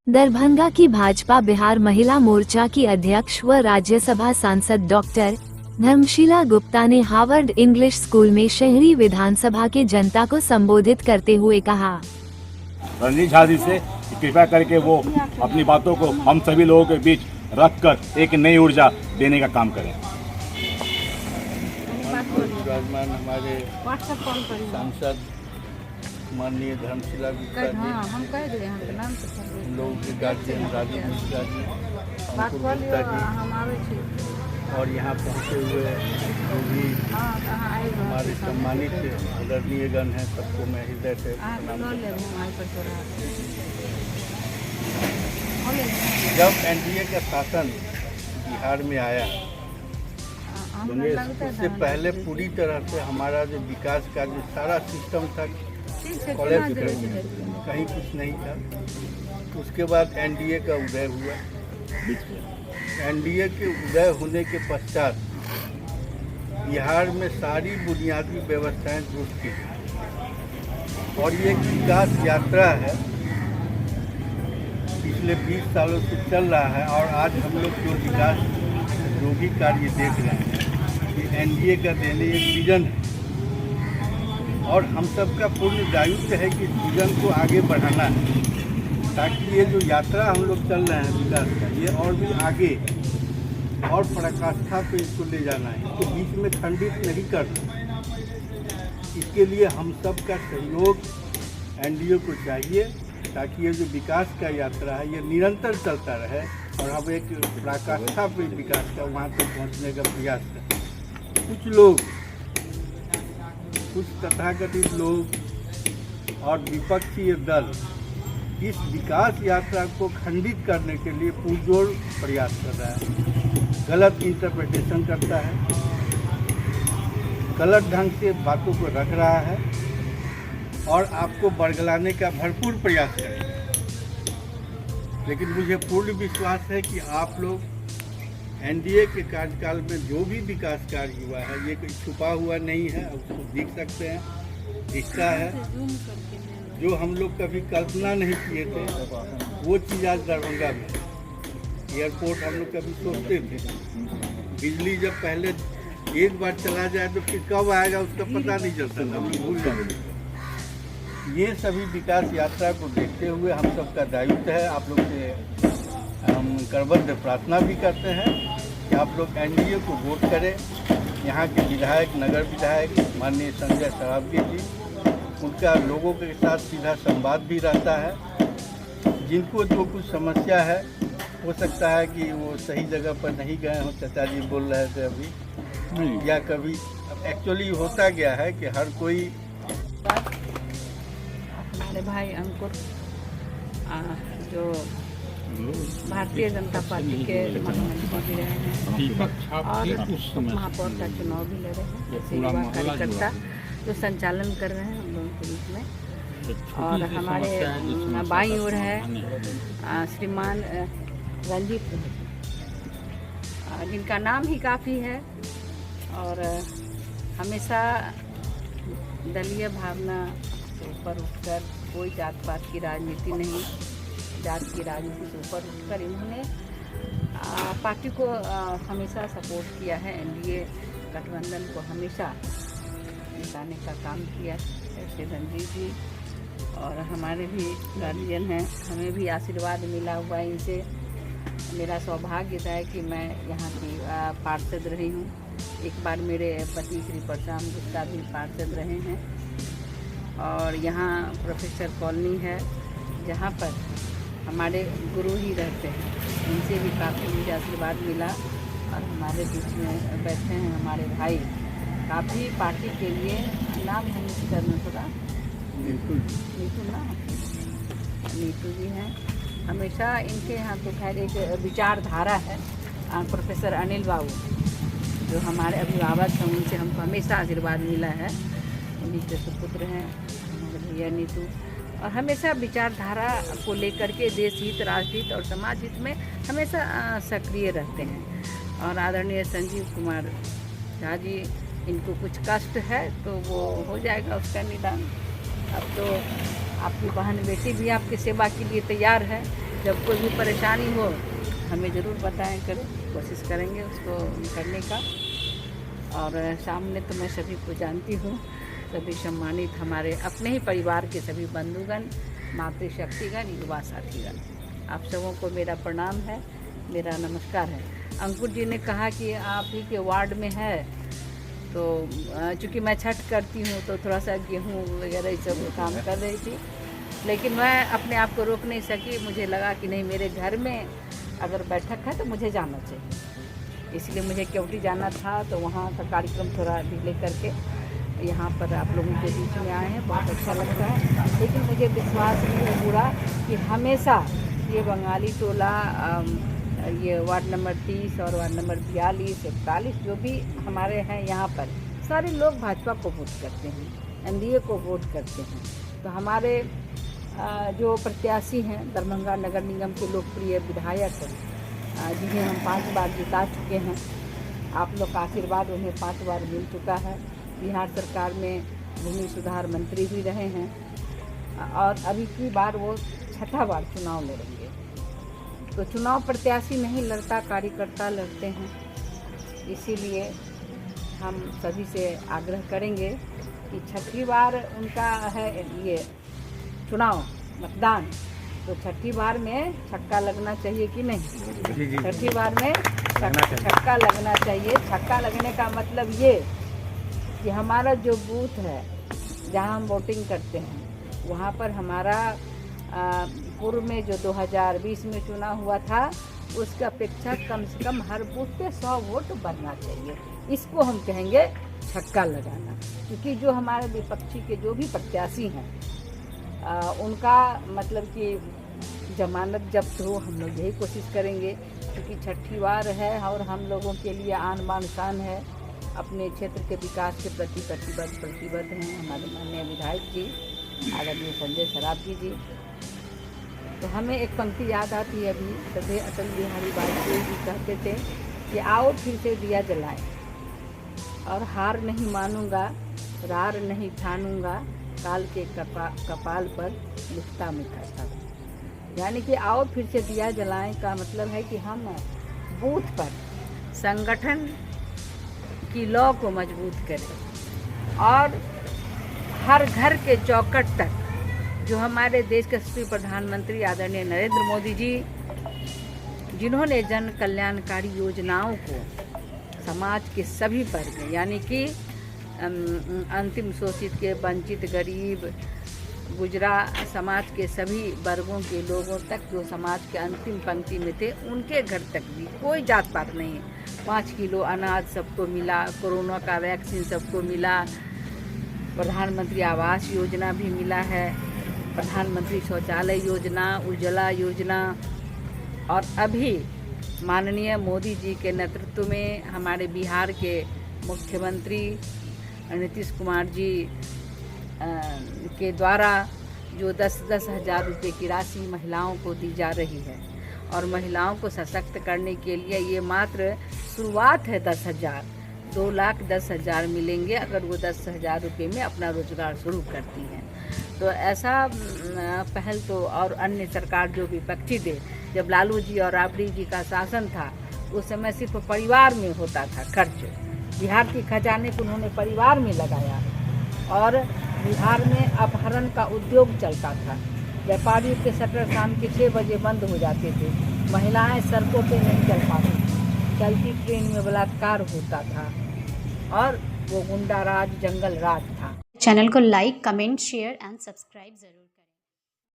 दरभंगा की भाजपा बिहार महिला मोर्चा की अध्यक्ष व राज्यसभा सांसद डॉक्टर धर्मशीला गुप्ता ने हार्वर्ड इंग्लिश स्कूल में शहरी विधानसभा के जनता को संबोधित करते हुए कहा, रणजीत झा जी से कृपया करके वो अपनी बातों को हम सभी लोगों के बीच रखकर एक नई ऊर्जा देने का काम करें। विराजमान हमारे सांसद माननीय धर्मशीला गुप्ता जी, हम लोगों के गार्जियन राजीव मिश्रा जी, अंकुर गुप्ता जी और यहाँ पहुँचे हुए जो भी हमारे सम्मानित आदरणीय गण हैं, सबको मैं हृदय से प्रणाम करता हूँ। जब एनडीए का शासन बिहार में आया तो उससे पहले पूरी तरह से हमारा जो विकास का जो सारा सिस्टम था कॉलेज कर दिया, कहीं कुछ नहीं था। उसके बाद एनडीए का उदय हुआ। एनडीए के उदय होने के पश्चात बिहार में सारी बुनियादी व्यवस्थाएं दुरुस्त की और ये विकास यात्रा है, पिछले 20 सालों से चल रहा है। और आज हम लोग जो विकास योगी कार्य देख रहे हैं, ये एनडीए का देने एक विजन है और हम सबका पूर्ण दायित्व है कि इस विजन को आगे बढ़ाना है, ताकि ये जो यात्रा हम लोग चल रहे हैं विकास का, ये और भी आगे और पराकाष्ठा पे इसको ले जाना है, इसको बीच में खंडित नहीं करना। इसके लिए हम सब का सहयोग एनडीए को चाहिए, ताकि ये जो विकास का यात्रा है ये निरंतर चलता रहे और हम एक पराकाष्ठा पे विकास का वहाँ तक पहुँचने का प्रयास करें। कुछ लोग, कुछ तथाकथित लोग और विपक्षी दल इस विकास यात्रा को खंडित करने के लिए पुरजोर प्रयास कर रहा है, गलत इंटरप्रिटेशन करता है, गलत ढंग से बातों को रख रहा है और आपको बरगलाने का भरपूर प्रयास करेगा। लेकिन मुझे पूर्ण विश्वास है कि आप लोग एनडीए के कार्यकाल में जो भी विकास कार्य हुआ है, ये कोई छुपा हुआ नहीं है, उसको देख सकते हैं, दिखता है। जो हम लोग कभी कल्पना नहीं किए थे वो चीज़ आज दरभंगा में, एयरपोर्ट हम लोग कभी सोचते थे, बिजली जब पहले एक बार चला जाए तो फिर कब आएगा उसका पता नहीं चलता था, हम लोग भूल जाते। ये सभी विकास यात्रा को देखते हुए हम सबका दायित्व है, आप लोग से हम करबद्ध प्रार्थना भी करते हैं कि आप लोग एनडीए को वोट करें। यहाँ के विधायक, नगर विधायक माननीय संजय सरावगी जी, उनका लोगों के साथ सीधा संवाद भी रहता है। जिनको जो कुछ समस्या है, हो सकता है कि वो सही जगह पर नहीं गए हों, चाचा जी बोल रहे थे अभी, या कभी एक्चुअली होता गया है कि हर कोई। हमारे भाई अंकुर जो भारतीय जनता पार्टी के महामंत्री भी रहे हैं और महापौर का चुनाव भी लड़े हैं, जैसे युवा कार्यकर्ता जो संचालन कर रहे हैं हम लोगों के बीच में। और हमारे बाईं ओर है श्रीमान रंजीत, जिनका नाम ही काफ़ी है और हमेशा दलीय भावना से ऊपर उठकर, कोई जात पात की राजनीति नहीं, जात की राजनीति से ऊपर उठकर इन्होंने पार्टी को हमेशा सपोर्ट किया है, एनडीए गठबंधन को हमेशा जिताने का काम किया। ऐसे रंजीत जी और हमारे भी गार्जियन हैं, हमें भी आशीर्वाद मिला हुआ इनसे। मेरा सौभाग्य था कि मैं यहाँ की पार्षद रही हूँ। एक बार मेरे पति श्री परशुराम गुप्ता भी पार्षद रहे हैं और यहाँ प्रोफेसर कॉलोनी है जहाँ पर हमारे गुरु ही रहते हैं, इनसे भी काफ़ी मुझे आशीर्वाद मिला। और हमारे बीच में बैठे हैं हमारे भाई, काफ़ी पार्टी के लिए नाम है करना थोड़ा नीतू ना, नीतू जी हैं। हमेशा इनके यहाँ तो खैर एक विचारधारा है, प्रोफेसर अनिल बाबू जो हमारे अभिभावक हैं, उनसे हमको हमेशा आशीर्वाद मिला है। उन्हीं के सुपुत्र हैं हमारे भैया नीतू, और हमेशा विचारधारा को लेकर के देश हित, राष्ट्र हित और समाज हित में हमेशा सक्रिय रहते हैं। और आदरणीय संजीव कुमार झा जी इनको कुछ कष्ट है तो वो हो जाएगा उसका निदान। अब तो आपकी बहन बेटी भी आपकी सेवा के लिए तैयार है। जब कोई भी परेशानी हो हमें ज़रूर बताएं, करें, कोशिश करेंगे उसको करने का। और सामने तो मैं सभी को जानती हूँ, सभी सम्मानित हमारे अपने ही परिवार के सभी बंधुगण, मातृशक्तिगण, युवा साथीगण, आप सबों को मेरा प्रणाम है, मेरा नमस्कार है। अंकुर जी ने कहा कि आप ही के वार्ड में है, तो चूँकि मैं छठ करती हूँ तो थोड़ा सा गेहूँ वगैरह ये सब काम कर रही थी, लेकिन मैं अपने आप को रोक नहीं सकी। मुझे लगा कि नहीं, मेरे घर में अगर बैठक है तो मुझे जाना चाहिए, इसलिए मुझे केवटी जाना था। तो वहाँ का कार्यक्रम थोड़ा डिले करके यहाँ पर आप लोगों के बीच में आए हैं, बहुत अच्छा लगता है। लेकिन मुझे विश्वास नहीं हुआ कि हमेशा ये बंगाली टोला, ये वार्ड नंबर 30 और वार्ड नंबर 42, 41 जो भी हमारे हैं यहाँ पर, सारे लोग भाजपा को वोट करते हैं, एनडीए को वोट करते हैं। तो हमारे जो प्रत्याशी हैं, दरभंगा नगर निगम के लोकप्रिय विधायक जिन्हें हम 5 बार जिता चुके हैं, आप लोग का आशीर्वाद उन्हें 5 बार मिल चुका है। बिहार सरकार में भूमि सुधार मंत्री भी रहे हैं और अभी की बार वो 6ठा बार चुनाव लड़ेंगे। तो चुनाव प्रत्याशी नहीं लड़ता, कार्यकर्ता लड़ते हैं। इसीलिए हम सभी से आग्रह करेंगे कि 6ठी बार उनका है ये चुनाव, मतदान, तो 6ठी बार में छक्का लगना चाहिए कि नहीं? 6ठी बार में छक्का लगना चाहिए। छक्का लगने का मतलब ये कि हमारा जो बूथ है जहाँ हम वोटिंग करते हैं, वहाँ पर हमारा पूर्व में जो 2020 में चुनाव हुआ था उसका अपेक्षा कम से कम हर बूथ पे 100 वोट बढ़ना चाहिए। इसको हम कहेंगे छक्का लगाना। क्योंकि जो हमारे विपक्षी के जो भी प्रत्याशी हैं उनका मतलब कि जमानत जब्त हो, हम लोग यही कोशिश करेंगे। क्योंकि 6ठी बार है और हम लोगों के लिए आन बान शान है, अपने क्षेत्र के विकास के प्रति प्रतिबद्ध हैं हमारे माननीय विधायक जी, आदरणीय संजय सरावगी जी। तो हमें एक पंक्ति याद आती है अभी, सदैव अटल बिहारी वाजपेयी जी कहते थे कि आओ फिर से दिया जलाएं, और हार नहीं मानूंगा, रार नहीं ठानूंगा, काल के कपाल पर लिखता मिटा था। यानी कि आओ फिर से दिया जलाएं का मतलब है कि हम बूथ पर संगठन की लौ को मजबूत करें और हर घर के चौखट तक जो हमारे देश के यशस्वी प्रधानमंत्री आदरणीय नरेंद्र मोदी जी, जिन्होंने जन कल्याणकारी योजनाओं को समाज के सभी वर्ग यानी कि अंतिम शोषित के, वंचित, गरीब, गुजरा समाज के सभी वर्गों के लोगों तक, जो समाज के अंतिम पंक्ति में थे, उनके घर तक भी कोई जात पात नहीं। 5 किलो अनाज सबको मिला, कोरोना का वैक्सीन सबको मिला, प्रधानमंत्री आवास योजना भी मिला है, प्रधानमंत्री शौचालय योजना, उज्ज्वला योजना, और अभी माननीय मोदी जी के नेतृत्व में हमारे बिहार के मुख्यमंत्री नीतीश कुमार जी के द्वारा जो 10-10 हज़ार रुपये की राशि महिलाओं को दी जा रही है। और महिलाओं को सशक्त करने के लिए ये मात्र शुरुआत है। 10,000, 2,10,000 मिलेंगे अगर वो 10,000 रुपये में अपना रोजगार शुरू करती हैं। तो ऐसा पहल तो और अन्य सरकार जो विपक्षी थे, जब लालू जी और राबड़ी जी का शासन था उस समय सिर्फ परिवार में होता था खर्च। बिहार के खजाने को उन्होंने परिवार में लगाया और बिहार में अपहरण का उद्योग चलता था। व्यापारियों के शटर शाम के 6 बजे बंद हो जाते थे, महिलाएं सड़कों पे नहीं चल पाती थी, चलती ट्रेन में बलात्कार होता था और वो गुंडा राज, जंगल राज था। चैनल को like, comment, share and subscribe जरूर।